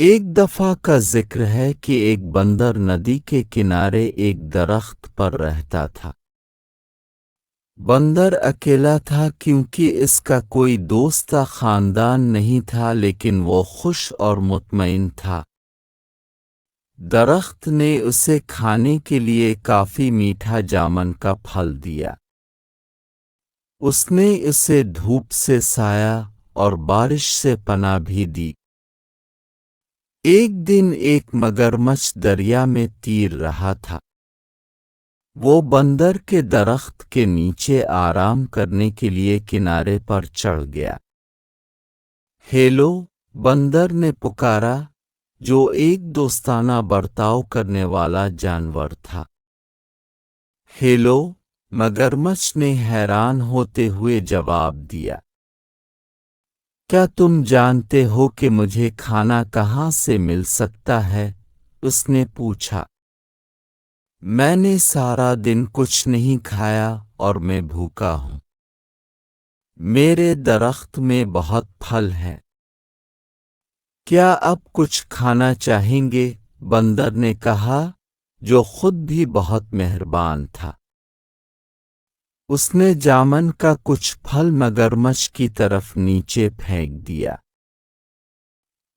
ایک دفعہ کا ذکر ہے کہ ایک بندر ندی کے کنارے ایک درخت پر رہتا تھا۔ بندر اکیلا تھا کیونکہ اس کا کوئی دوست یا خاندان نہیں تھا، لیکن وہ خوش اور مطمئن تھا۔ درخت نے اسے کھانے کے لیے کافی میٹھا جامن کا پھل دیا۔ اس نے اسے دھوپ سے سایہ اور بارش سے پناہ بھی دی۔ ایک دن ایک مگرمچھ دریا میں تیر رہا تھا۔ وہ بندر کے درخت کے نیچے آرام کرنے کے لیے کنارے پر چڑھ گیا۔ ہیلو، بندر نے پکارا، جو ایک دوستانہ برتاؤ کرنے والا جانور تھا۔ ہیلو، مگرمچھ نے حیران ہوتے ہوئے جواب دیا۔ کیا تم جانتے ہو کہ مجھے کھانا کہاں سے مل سکتا ہے؟ اس نے پوچھا۔ میں نے سارا دن کچھ نہیں کھایا اور میں بھوکا ہوں۔ میرے درخت میں بہت پھل ہے۔ کیا اب کچھ کھانا چاہیں گے؟ بندر نے کہا، جو خود بھی بہت مہربان تھا۔ اس نے جامن کا کچھ پھل مگرمچھ کی طرف نیچے پھینک دیا۔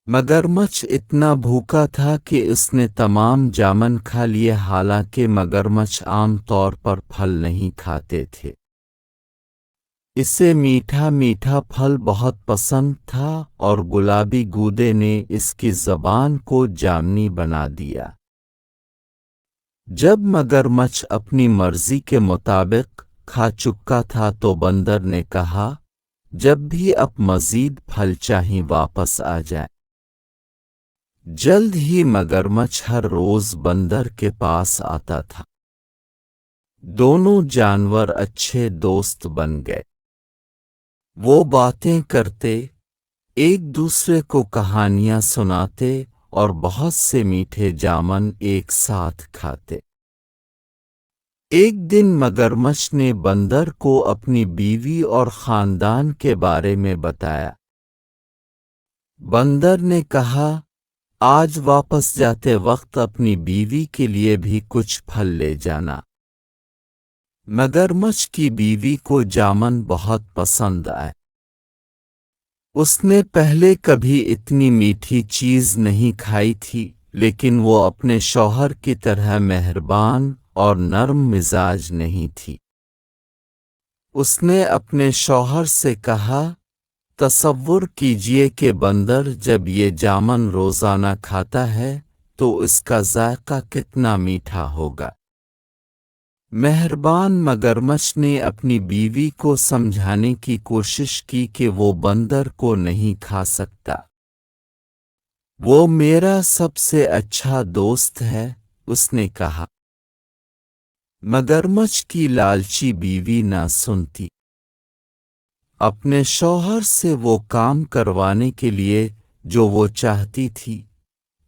مگرمچھ اتنا بھوکا تھا کہ اس نے تمام جامن کھا لیے، حالانکہ مگرمچھ عام طور پر پھل نہیں کھاتے تھے۔ اسے میٹھا میٹھا پھل بہت پسند تھا اور گلابی گودے نے اس کی زبان کو جامنی بنا دیا۔ جب مگرمچھ اپنی مرضی کے مطابق کھا چکا تھا تو بندر نے کہا، جب بھی اب مزید پھل چاہیں واپس آ جائے۔ جلد ہی مگرمچھ ہر روز بندر کے پاس آتا تھا۔ دونوں جانور اچھے دوست بن گئے۔ وہ باتیں کرتے، ایک دوسرے کو کہانیاں سناتے اور بہت سے میٹھے جامن ایک ساتھ کھاتے۔ ایک دن مگرمچھ نے بندر کو اپنی بیوی اور خاندان کے بارے میں بتایا۔ بندر نے کہا، آج واپس جاتے وقت اپنی بیوی کے لیے بھی کچھ پھل لے جانا۔ مگرمچھ کی بیوی کو جامن بہت پسند آئے۔ اس نے پہلے کبھی اتنی میٹھی چیز نہیں کھائی تھی، لیکن وہ اپنے شوہر کی طرح مہربان اور نرم مزاج نہیں تھی۔ اس نے اپنے شوہر سے کہا، تصور کیجئے کہ بندر جب یہ جامن روزانہ کھاتا ہے تو اس کا ذائقہ کتنا میٹھا ہوگا۔ مہربان مگرمچھ نے اپنی بیوی کو سمجھانے کی کوشش کی کہ وہ بندر کو نہیں کھا سکتا۔ وہ میرا سب سے اچھا دوست ہے، اس نے کہا۔ مگرمچھ کی لالچی بیوی نہ سنتی۔ اپنے شوہر سے وہ کام کروانے کے لیے جو وہ چاہتی تھی،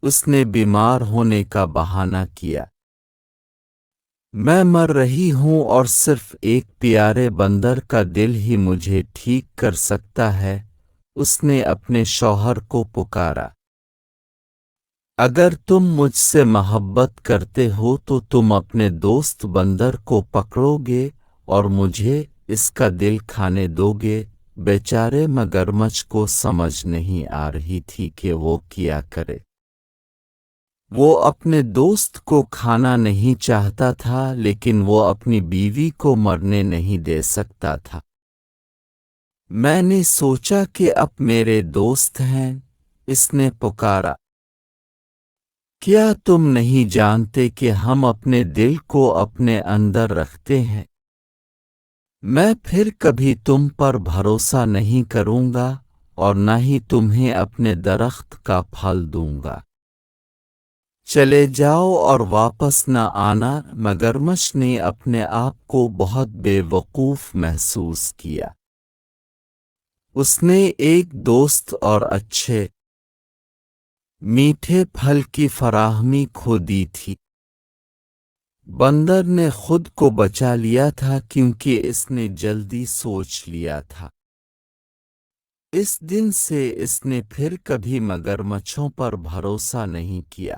اس نے بیمار ہونے کا بہانہ کیا۔ میں مر رہی ہوں اور صرف ایک پیارے بندر کا دل ہی مجھے ٹھیک کر سکتا ہے، اس نے اپنے شوہر کو پکارا۔ اگر تم مجھ سے محبت کرتے ہو تو تم اپنے دوست بندر کو پکڑو گے اور مجھے اس کا دل کھانے دو گے۔ بیچارے مگرمچھ کو سمجھ نہیں آ رہی تھی کہ وہ کیا کرے۔ وہ اپنے دوست کو کھانا نہیں چاہتا تھا، لیکن وہ اپنی بیوی کو مرنے نہیں دے سکتا تھا۔ میں نے سوچا کہ اب میرے دوست ہیں، اس نے پکارا۔ کیا تم نہیں جانتے کہ ہم اپنے دل کو اپنے اندر رکھتے ہیں؟ میں پھر کبھی تم پر بھروسہ نہیں کروں گا اور نہ ہی تمہیں اپنے درخت کا پھل دوں گا۔ چلے جاؤ اور واپس نہ آنا۔ مگرمچھ نے اپنے آپ کو بہت بے وقوف محسوس کیا۔ اس نے ایک دوست اور اچھے میٹھے پھل کی فراہمی کھو دی تھی۔ بندر نے خود کو بچا لیا تھا کیونکہ اس نے جلدی سوچ لیا تھا۔ اس دن سے اس نے پھر کبھی مگرمچھوں پر بھروسہ نہیں کیا۔